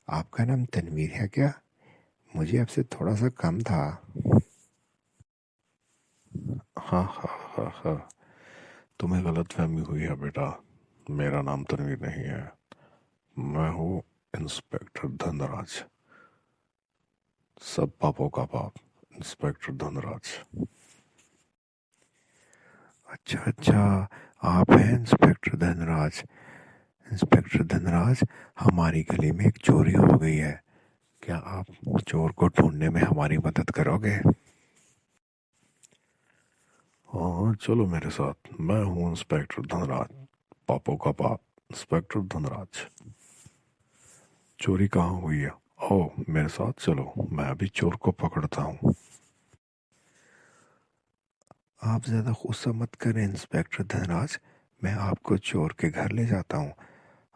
आपका नाम तनवीर है क्या? मुझे आपसे थोड़ा सा कम था। हाँ हाँ हाँ हाँ, तुम्हें गलतफहमी हुई है बेटा। मेरा नाम तनवीर नहीं है। मैं हूँ इंस्पेक्टर धनराज। सब पापों का पाप, इंस्पेक्टर धनराज। अच्छा अच्छा, आप हैं इंस्पेक्टर धनराज। इंस्पेक्टर धनराज, हमारी गली में एक चोरी हो गई है। क्या आप चोर को ढूंढने में हमारी मदद करोगे? हाँ चलो मेरे साथ, मैं हूँ इंस्पेक्टर धनराज। पापों का पाप, इंस्पेक्टर धनराज। चोरी कहाँ हुई है? आओ मेरे साथ चलो, मैं अभी चोर को पकड़ता हूँ। आप ज़्यादा गुस्सा मत करें इंस्पेक्टर धनराज। मैं आपको चोर के घर ले जाता हूँ।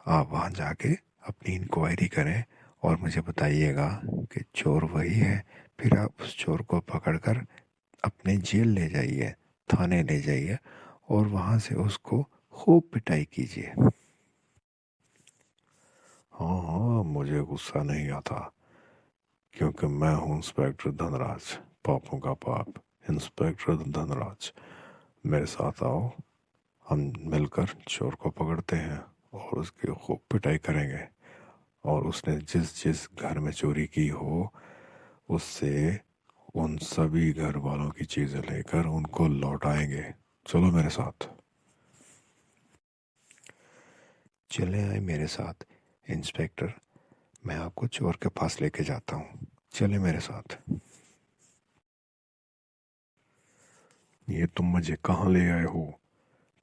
आप वहाँ जाके अपनी इंक्वायरी करें और मुझे बताइएगा कि चोर वही है। फिर आप उस चोर को पकड़कर अपने जेल ले जाइए, थाने ले जाइए और वहाँ से उसको खूब पिटाई कीजिए। हाँ हाँ, मुझे गुस्सा नहीं आता, क्योंकि मैं हूँ इंस्पेक्टर धनराज। पापों का पाप, इंस्पेक्टर धनराज। मेरे साथ आओ, हम मिलकर चोर को पकड़ते हैं और उसकी खूब पिटाई करेंगे। और उसने जिस जिस घर में चोरी की हो, उससे उन सभी घर वालों की चीजें लेकर उनको लौटाएंगे। चलो मेरे साथ। चले आए मेरे साथ इंस्पेक्टर। मैं आपको चोर के पास लेके जाता हूँ। चले मेरे साथ। ये तुम मुझे कहाँ ले आए हो?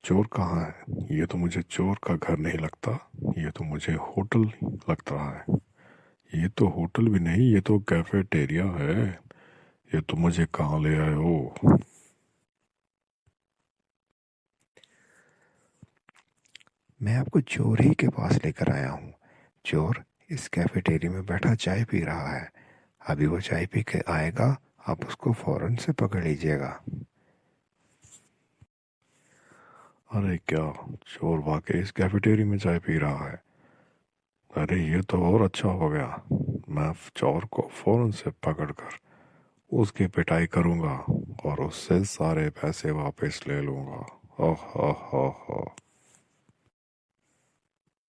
चोर कहाँ है? ये तो मुझे चोर का घर नहीं लगता, ये तो मुझे होटल लग रहा है। ये तो होटल भी नहीं, ये तो कैफेटेरिया है। ये तुम मुझे कहाँ ले आए हो? मैं आपको चोर ही के पास लेकर आया हूँ। चोर इस कैफेटेरिया में बैठा चाय पी रहा है। अभी वो चाय पी के आएगा, आप उसको फौरन से पकड़ लीजिएगा। अरे क्या, चोर वाकई इस कैफेटेरिया में चाय पी रहा है? अरे ये तो और अच्छा हो गया। मैं चोर को फौरन से पकड़कर उसकी पिटाई करूंगा और उससे सारे पैसे वापस ले लूंगा। ओह हो हो।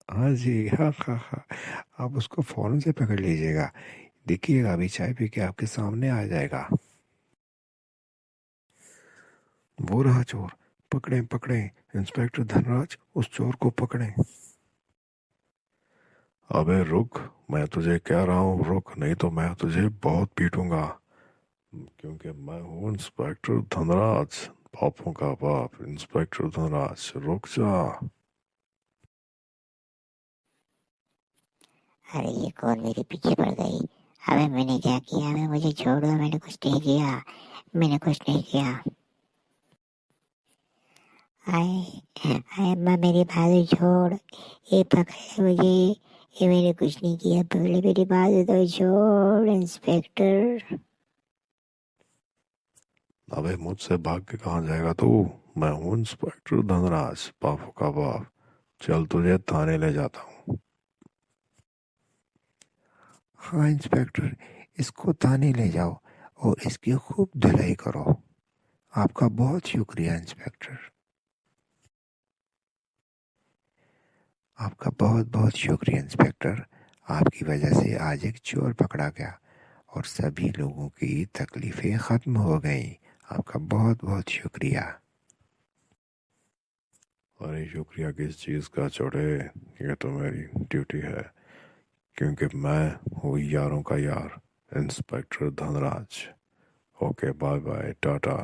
हाँ जी, हाँ हाँ हाँ, आप उसको फौरन से पकड़ लीजिएगा। देखिएगा अभी चाय पी के आपके सामने आ जाएगा। वो रहा चोर। पकड़ें पकड़ें, इंस्पेक्टर धनराज, उस चोर को पकड़ें। अबे रुक, मैं तुझे कह रहा हूँ रुक, नहीं तो मैं तुझे बहुत पीटूंगा, क्योंकि मैं हूँ इंस्पेक्टर धनराज। पापों का बाप, इंस्पेक्टर धनराज, रुक जा। अरे ये कौन मेरे पीछे पड़ गई? अबे मैंने क्या किया? अबे मुझे छोड़ दो, मैंने कुछ नहीं किया। मैंने कुछ नहीं किया। आए आए अम्मा, मेरी बाजू छोड़। ये पकड़े मुझे। ये मैंने कुछ नहीं किया, पहले मेरी बाजू तो छोड़ इंस्पेक्टर। अबे मुझसे भाग के कहाँ जाएगा तू? मैं हूँ इंस्पेक्टर धनराज, पापों का बाप। चल तुझे थाने ले जाता हूँ। हाँ इंस्पेक्टर, इसको थाने ले जाओ और इसकी खूब धुलाई करो। आपका बहुत शुक्रिया इंस्पेक्टर। आपका बहुत बहुत शुक्रिया इंस्पेक्टर। आपकी वजह से आज एक चोर पकड़ा गया और सभी लोगों की तकलीफ़ें ख़त्म हो गई। आपका बहुत बहुत शुक्रिया। अरे शुक्रिया किस चीज़ का छोड़े, ये तो मेरी ड्यूटी है, क्योंकि मैं हूँ यारों का यार, inspector Dhanraj. Okay bye bye Tata.